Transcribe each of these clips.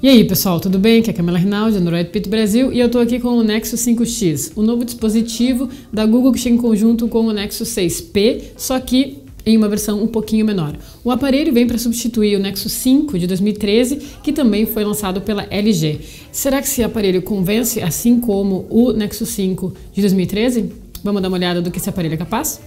E aí pessoal, tudo bem? Aqui é a Camila Rinaldi, Android Pit Brasil, e eu estou aqui com o Nexus 5X, o novo dispositivo da Google que chega em conjunto com o Nexus 6P, só que em uma versão um pouquinho menor. O aparelho vem para substituir o Nexus 5 de 2013, que também foi lançado pela LG. Será que esse aparelho convence assim como o Nexus 5 de 2013? Vamos dar uma olhada do que esse aparelho é capaz?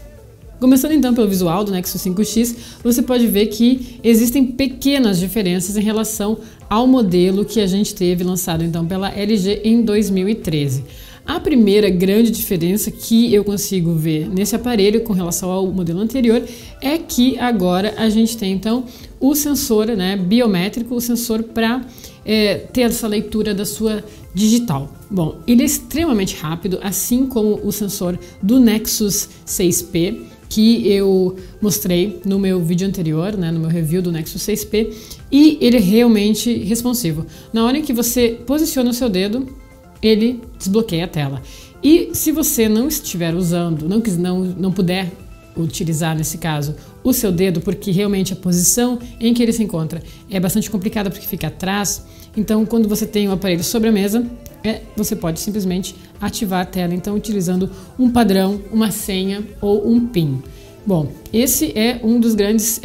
Começando então pelo visual do Nexus 5X, você pode ver que existem pequenas diferenças em relação ao modelo que a gente teve lançado então pela LG em 2013. A primeira grande diferença que eu consigo ver nesse aparelho com relação ao modelo anterior é que agora a gente tem então o sensor, biométrico, o sensor para ter essa leitura da sua digital. Bom, ele é extremamente rápido, assim como o sensor do Nexus 6P, que eu mostrei no meu vídeo anterior, no meu review do Nexus 6P, e ele é realmente responsivo. Na hora em que você posiciona o seu dedo, ele desbloqueia a tela. E se você não estiver usando, não puder utilizar nesse caso o seu dedo, porque realmente a posição em que ele se encontra é bastante complicada porque fica atrás, então quando você tem o aparelho sobre a mesa, você pode simplesmente ativar a tela, então utilizando um padrão, uma senha ou um PIN. Bom, esse é um dos grandes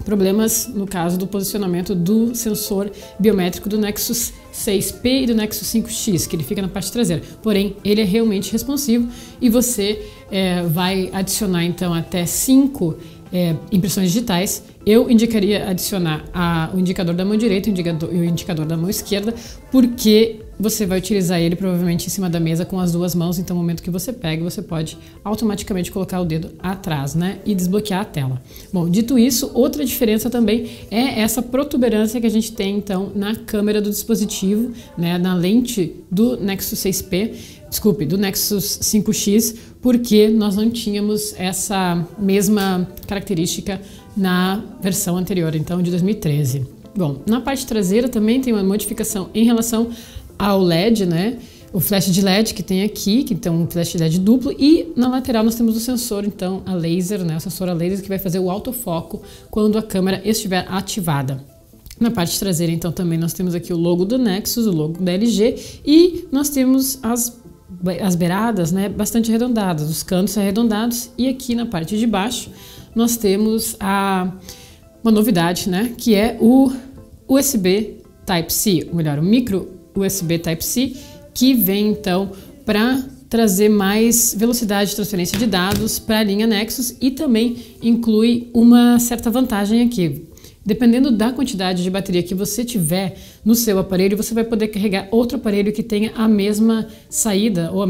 problemas no caso do posicionamento do sensor biométrico do Nexus 6P e do Nexus 5X, que ele fica na parte traseira. Porém, ele é realmente responsivo e você vai adicionar então até 5 impressões digitais. Eu indicaria adicionar o indicador da mão direita e o indicador da mão esquerda, porque você vai utilizar ele provavelmente em cima da mesa com as duas mãos, então no momento que você pega, você pode automaticamente colocar o dedo atrás, e desbloquear a tela. Bom, dito isso, outra diferença também é essa protuberância que a gente tem então na câmera do dispositivo, na lente do Nexus 6P, do Nexus 5X, porque nós não tínhamos essa mesma característica na versão anterior, então de 2013. Bom, na parte traseira também tem uma modificação em relação ao LED, o flash de LED que tem aqui, que tem um flash de LED duplo, e na lateral nós temos o sensor, então, a laser, o sensor a laser que vai fazer o autofoco quando a câmera estiver ativada. Na parte traseira, então, também nós temos aqui o logo do Nexus, o logo da LG, e nós temos as beiradas, bastante arredondadas, os cantos arredondados, e aqui na parte de baixo nós temos uma novidade, que é o USB Type-C, ou melhor, o micro USB Type-C, que vem então para trazer mais velocidade de transferência de dados para a linha Nexus e também inclui uma certa vantagem aqui. Dependendo da quantidade de bateria que você tiver no seu aparelho, você vai poder carregar outro aparelho que tenha a mesma saída, ou a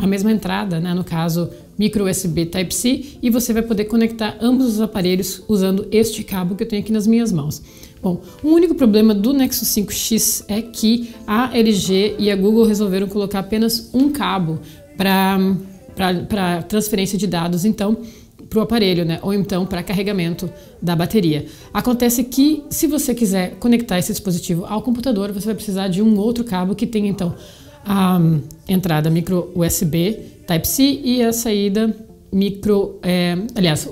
mesma entrada, no caso micro USB Type-C, e você vai poder conectar ambos os aparelhos usando este cabo que eu tenho aqui nas minhas mãos. Bom, o único problema do Nexus 5X é que a LG e a Google resolveram colocar apenas um cabo para transferência de dados, então, para o aparelho, ou então para carregamento da bateria. Acontece que, se você quiser conectar esse dispositivo ao computador, você vai precisar de um outro cabo que tenha, então, a entrada micro USB Type-C e a saída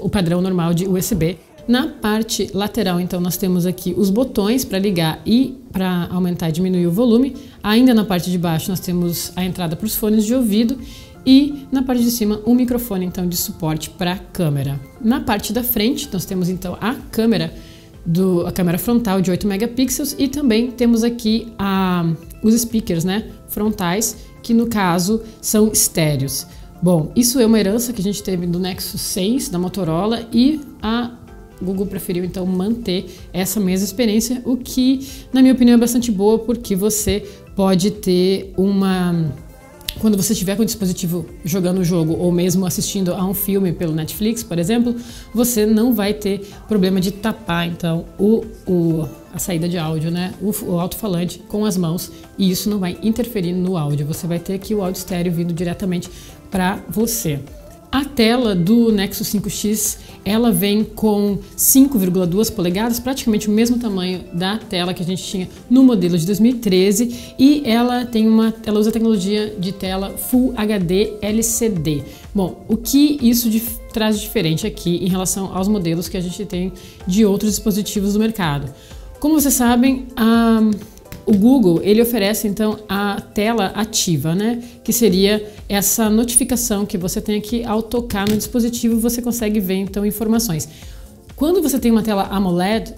o padrão normal de USB. Na parte lateral, então, nós temos aqui os botões para ligar e para aumentar e diminuir o volume. Ainda na parte de baixo, nós temos a entrada para os fones de ouvido. E na parte de cima, um microfone então de suporte para a câmera. Na parte da frente, nós temos então a câmera frontal de 8 megapixels e também temos aqui os speakers, frontais, que no caso são estéreos. Bom, isso é uma herança que a gente teve do Nexus 6 da Motorola e a Google preferiu então manter essa mesma experiência, o que na minha opinião é bastante boa, porque você pode ter quando você estiver com o dispositivo jogando o jogo ou mesmo assistindo a um filme pelo Netflix, por exemplo, você não vai ter problema de tapar então a saída de áudio, o alto-falante com as mãos, e isso não vai interferir no áudio. Você vai ter aqui o áudio estéreo vindo diretamente para você. A tela do Nexus 5X, ela vem com 5,2 polegadas, praticamente o mesmo tamanho da tela que a gente tinha no modelo de 2013, e ela usa a tecnologia de tela Full HD LCD. Bom, o que isso traz de diferente aqui em relação aos modelos que a gente tem de outros dispositivos do mercado? Como vocês sabem, o Google, ele oferece então a tela ativa, né? Que seria essa notificação que você tem aqui ao tocar no dispositivo, você consegue ver então informações. Quando você tem uma tela AMOLED,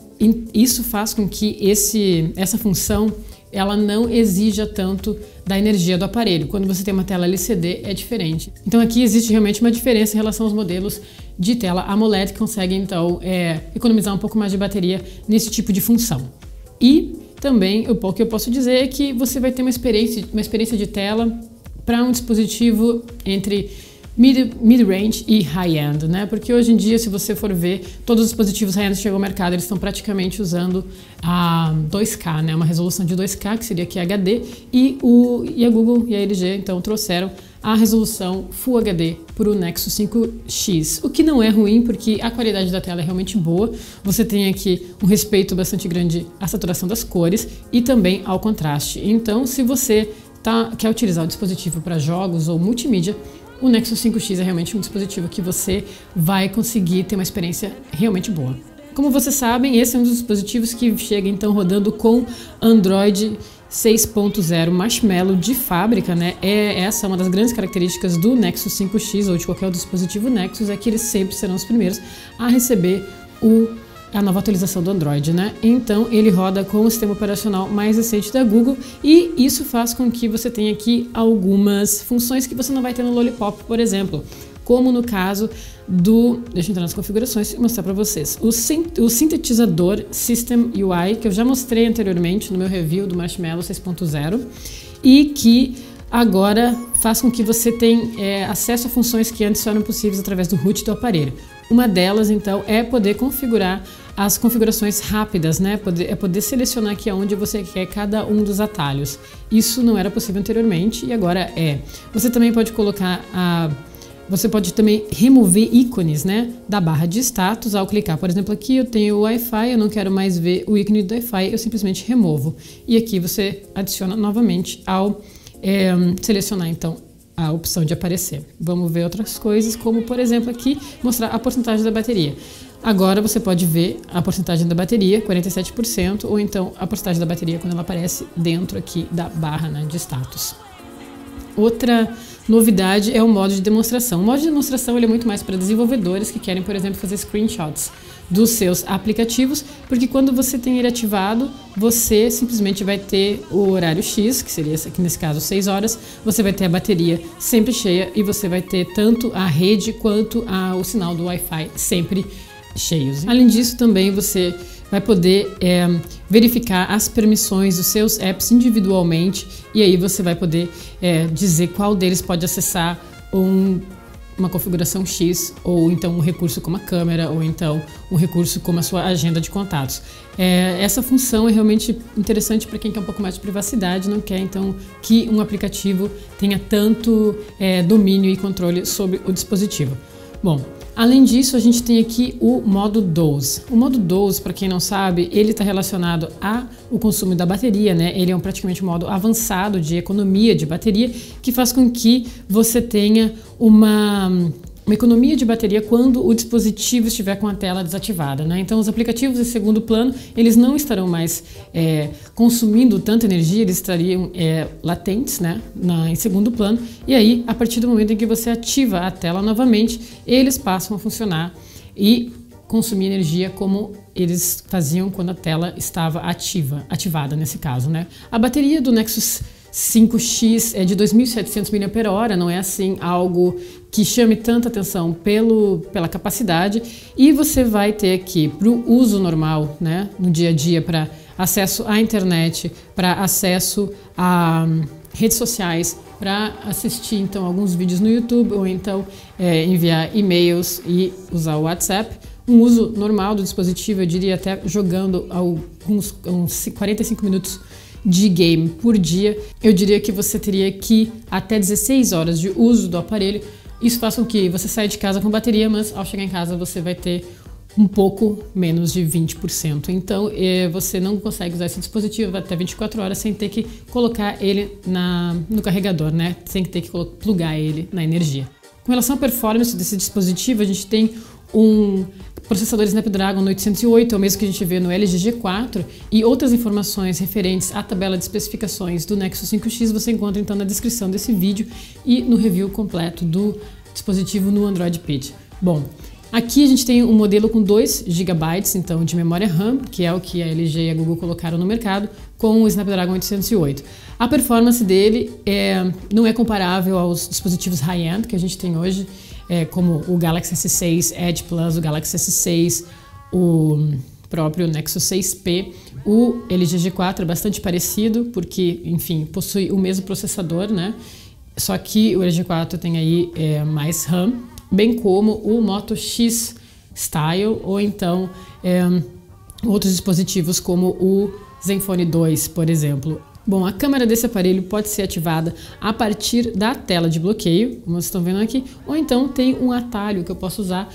isso faz com que essa função ela não exija tanto da energia do aparelho. Quando você tem uma tela LCD é diferente. Então aqui existe realmente uma diferença em relação aos modelos de tela AMOLED que conseguem então economizar um pouco mais de bateria nesse tipo de função. E também o que eu posso dizer é que você vai ter uma experiência de tela para um dispositivo entre mid-range e high-end, né? Porque hoje em dia, se você for ver, todos os dispositivos high-end que chegam ao mercado, eles estão praticamente usando a 2K, né? Uma resolução de 2K, que seria aqui HD, e a Google e a LG, então, trouxeram a resolução Full HD para o Nexus 5X, o que não é ruim, porque a qualidade da tela é realmente boa. Você tem aqui um respeito bastante grande à saturação das cores e também ao contraste. Então, se você quer utilizar o dispositivo para jogos ou multimídia, o Nexus 5X é realmente um dispositivo que você vai conseguir ter uma experiência realmente boa. Como vocês sabem, esse é um dos dispositivos que chega então rodando com Android 6.0 Marshmallow de fábrica, né? Essa é uma das grandes características do Nexus 5X ou de qualquer outro dispositivo Nexus, é que eles sempre serão os primeiros a receber a nova atualização do Android, né? Então ele roda com o sistema operacional mais recente da Google e isso faz com que você tenha aqui algumas funções que você não vai ter no Lollipop, por exemplo, como no caso deixa eu entrar nas configurações e mostrar para vocês. O sintetizador System UI, que eu já mostrei anteriormente no meu review do Marshmallow 6.0 e que agora faz com que você tenha acesso a funções que antes só eram possíveis através do root do aparelho. Uma delas, então, é poder configurar as configurações rápidas, né? Poder selecionar aqui aonde você quer cada um dos atalhos. Isso não era possível anteriormente e agora é. Você também pode colocar Você pode também remover ícones, né, da barra de status ao clicar. Por exemplo, aqui eu tenho o Wi-Fi, eu não quero mais ver o ícone do Wi-Fi, eu simplesmente removo. E aqui você adiciona novamente ao selecionar, então, a opção de aparecer. Vamos ver outras coisas, como, por exemplo, aqui, mostrar a porcentagem da bateria. Agora você pode ver a porcentagem da bateria, 47%, ou então a porcentagem da bateria quando ela aparece dentro aqui da barra, né, de status. Outra novidade é o modo de demonstração. O modo de demonstração ele é muito mais para desenvolvedores que querem, por exemplo, fazer screenshots dos seus aplicativos, porque quando você tem ele ativado, você simplesmente vai ter o horário X, que seria aqui nesse caso 6 horas, você vai ter a bateria sempre cheia e você vai ter tanto a rede quanto o sinal do Wi-Fi sempre cheios. Além disso, também você vai poder verificar as permissões dos seus apps individualmente e aí você vai poder dizer qual deles pode acessar uma configuração X, ou então um recurso como a câmera, ou então um recurso como a sua agenda de contatos. Essa função é realmente interessante para quem quer um pouco mais de privacidade, não quer então que um aplicativo tenha tanto domínio e controle sobre o dispositivo. Bom, além disso, a gente tem aqui o modo Doze. O modo Doze, para quem não sabe, ele está relacionado ao consumo da bateria, né? Ele é praticamente um modo avançado de economia de bateria que faz com que você tenha uma economia de bateria quando o dispositivo estiver com a tela desativada, né? Então os aplicativos de segundo plano, eles não estarão mais consumindo tanta energia, eles estariam latentes, né, em segundo plano, e aí, a partir do momento em que você ativa a tela novamente, eles passam a funcionar e consumir energia como eles faziam quando a tela estava ativada nesse caso, né? A bateria do Nexus 5X é de 2.700 mAh, não é assim algo que chame tanta atenção pela capacidade, e você vai ter aqui para o uso normal, né, no dia a dia, para acesso à internet, para acesso a redes sociais, para assistir então alguns vídeos no YouTube ou então enviar e-mails e usar o WhatsApp. Um uso normal do dispositivo, eu diria até jogando uns 45 minutos de game por dia, eu diria que você teria que até 16 horas de uso do aparelho. Isso faz com que você saia de casa com bateria, mas ao chegar em casa você vai ter um pouco menos de 20%. Então você não consegue usar esse dispositivo até 24 horas sem ter que colocar ele no carregador, né? Sem ter que plugar ele na energia. Com relação à performance desse dispositivo, a gente tem um processador Snapdragon 808, é o mesmo que a gente vê no LG G4, e outras informações referentes à tabela de especificações do Nexus 5X você encontra então na descrição desse vídeo e no review completo do dispositivo no Android Pit. Bom, aqui a gente tem um modelo com 2 GB então, de memória RAM, que é o que a LG e a Google colocaram no mercado, com o Snapdragon 808. A performance dele não é comparável aos dispositivos high-end que a gente tem hoje, como o Galaxy S6 Edge Plus, o Galaxy S6, o próprio Nexus 6P. O LG G4 é bastante parecido, porque, enfim, possui o mesmo processador, né? Só que o LG G4 tem aí mais RAM, bem como o Moto X Style, ou então outros dispositivos como o Zenfone 2, por exemplo. Bom, a câmera desse aparelho pode ser ativada a partir da tela de bloqueio, como vocês estão vendo aqui, ou então tem um atalho que eu posso usar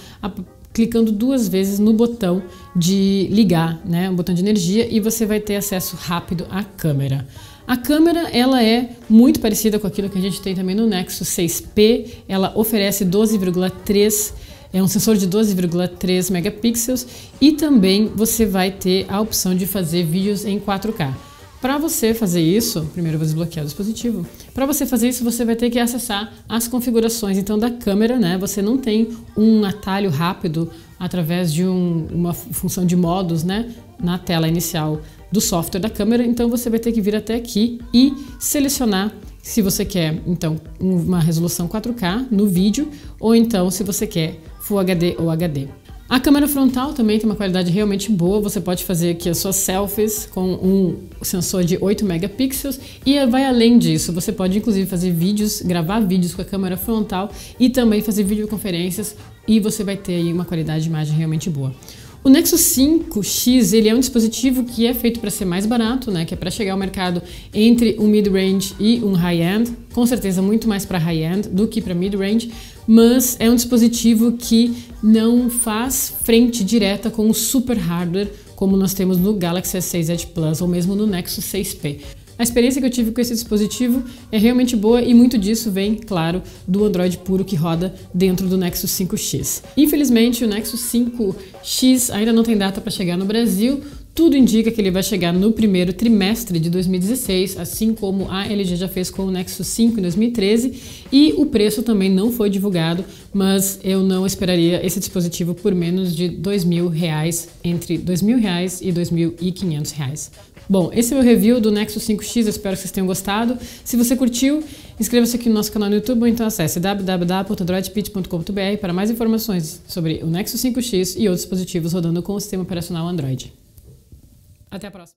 clicando 2 vezes no botão de ligar, né, um botão de energia, e você vai ter acesso rápido à câmera. A câmera, ela é muito parecida com aquilo que a gente tem também no Nexus 6P, ela oferece 12,3, um sensor de 12,3 megapixels, e também você vai ter a opção de fazer vídeos em 4K. Para você fazer isso, primeiro eu vou desbloquear o dispositivo. Para você fazer isso, você vai ter que acessar as configurações então da câmera, né? Você não tem um atalho rápido através de uma função de modos, né, na tela inicial do software da câmera. Então você vai ter que vir até aqui e selecionar se você quer então uma resolução 4K no vídeo, ou então se você quer Full HD ou HD. A câmera frontal também tem uma qualidade realmente boa, você pode fazer aqui as suas selfies com um sensor de 8 megapixels e vai além disso, você pode inclusive fazer vídeos, gravar vídeos com a câmera frontal e também fazer videoconferências, e você vai ter aí uma qualidade de imagem realmente boa. O Nexus 5X, ele é um dispositivo que é feito para ser mais barato, né, que é para chegar ao mercado entre um mid-range e um high-end, com certeza muito mais para high-end do que para mid-range, mas é um dispositivo que não faz frente direta com o super hardware como nós temos no Galaxy S6 Edge Plus ou mesmo no Nexus 6P. A experiência que eu tive com esse dispositivo é realmente boa e muito disso vem, claro, do Android puro que roda dentro do Nexus 5X. Infelizmente, o Nexus 5X ainda não tem data para chegar no Brasil. Tudo indica que ele vai chegar no primeiro trimestre de 2016, assim como a LG já fez com o Nexus 5 em 2013, e o preço também não foi divulgado, mas eu não esperaria esse dispositivo por menos de R$2.000, entre R$2.000 e R$2.500. Bom, esse é o meu review do Nexus 5X, eu espero que vocês tenham gostado. Se você curtiu, inscreva-se aqui no nosso canal no YouTube ou então acesse www.androidpit.com.br para mais informações sobre o Nexus 5X e outros dispositivos rodando com o sistema operacional Android. Até a próxima!